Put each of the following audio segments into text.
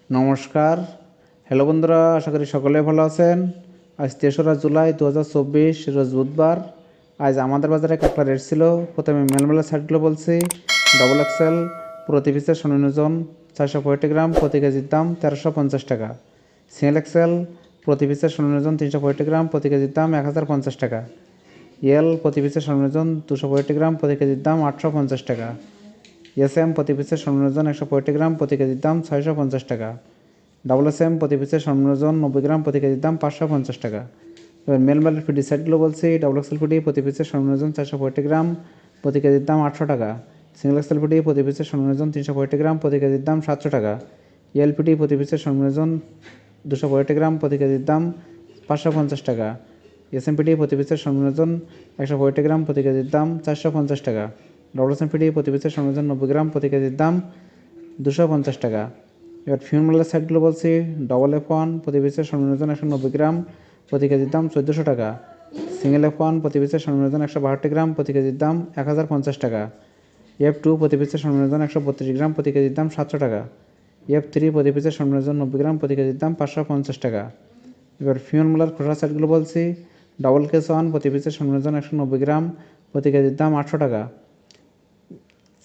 নমস্কার। হ্যালো বন্ধুরা, আশা করি সকলে ভালো আছেন। আজ ৩রা জুলাই 2024 রোজ বুধবার। আজ আমাদের বাজারে কাঁকড়া রেট ছিল। প্রথমে মেলমেলা সাইডগুলো বলছি। ডবল এক্সেল প্রতি পিসের সর্বনিম্ন ওজন 465 গ্রাম, প্রতি কেজির দাম 1350 টাকা। সিঙ্গেল এক্সেল প্রতি পিসের সর্বনিম্ন ওজন 365 গ্রাম, প্রতি কেজির দাম 1050 টাকা। এল প্রতি পিসের সর্বনিম্ন ওজন 265 গ্রাম, প্রতি কেজির দাম 850 টাকা। এসএম প্রতি পিসের সর্বনিম্ন ওজন 165 গ্রাম, প্রতি কেজির দাম 650 টাকা। ডাবল এসএম প্রতি পিসের সর্বনিম্ন ওজন 90 গ্রাম, প্রতি কেজির দাম 550 টাকা। এবার মেলমেলের ফিডি সাইডগুলো বলছি। ডাবল এক্সেল ফিডি প্রতি পিসের সর্বনিম্ন ওজন 465 গ্রাম, প্রতি কেজির দাম 800 টাকা। সিঙ্গেল এক্সেল ফিডি প্রতি পিসের সর্বনিম্ন ওজন 365 গ্রাম, প্রতি কেজির দাম 700 টাকা। এলপিডি প্রতি পিসের সর্বনিম্ন ওজন 265 গ্রাম, প্রতি কেজির দাম 550 টাকা। এসএমপিডি প্রতি পিসের সর্বনিম্ন ওজন 165 গ্রাম, প্রতি কেজির দাম 450 টাকা। ডবল এসএমপিডি প্রতি পিসের সর্বনিম্ন ওজন 90 গ্রাম, প্রতি কেজির দাম 250 টাকা। এবার ফিউমেলের সাইডগুলো বলছি। ডবল F1 প্রতি পিসের সর্বনিম্ন ওজন 190 গ্রাম, প্রতি কেজির দাম 1400 টাকা। সিঙ্গেল F1 প্রতি পিসের সর্বনিম্ন ওজন 162 গ্রাম, প্রতি কেজির দাম 1050 টাকা। F2 প্রতি পিসের সর্বনিম্ন ওজন 132 গ্রাম, প্রতি কেজির দাম 700 টাকা। F3 প্রতি পিসের সর্বনিম্ন ওজন 90 গ্রাম, প্রতি কেজির দাম 550 টাকা। এবার ফিউমেলার খোসা সাইডগুলো বলছি। ডবল কেস1 প্রতি পিসের সর্বনিম্ন ওজন 190 গ্রাম, প্রতি কেজির দাম 800 টাকা।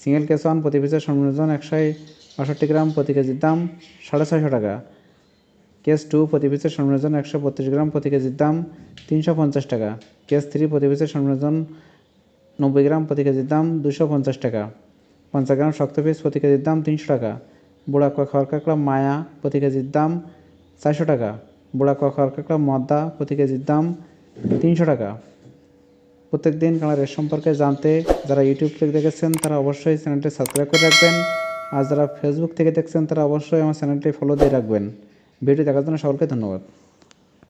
সিঙ্গেল কেস1 প্রতি পিসের সর্বনিম্ন ওজন 162 গ্রাম, প্রতি কেজির দাম 650 টাকা। কেস2 প্রতি পিসের সর্বনিম্ন ওজন 132 গ্রাম, প্রতি কেজির দাম 350 টাকা। কেস3 প্রতি পিসের সর্বনিম্ন ওজন 90 গ্রাম, প্রতি কেজির দাম 250 টাকা। 50 গ্রাম শক্ত পিস প্রতি কেজির দাম 300 টাকা। বুড়া কোয়া খাওয়ার কাঁকড়া মায়া প্রতি কেজির দাম 400 টাকা। বুড়া কোয়া খাওয়ার কাঁকড়া মদ্দা প্রতি কেজির দাম 300 টাকা। প্রত্যেক দিন কাঁকড়া রেট সম্পর্কে জানতে যারা ইউটিউব থেকে দেখেছেন তারা অবশ্যই চ্যানেলটি সাবস্ক্রাইব করে রাখবেন, আর যারা ফেসবুক থেকে দেখছেন তারা অবশ্যই আমার চ্যানেলটি ফলো দিয়ে রাখবেন। ভিডিও দেখার জন্য সকলকে ধন্যবাদ।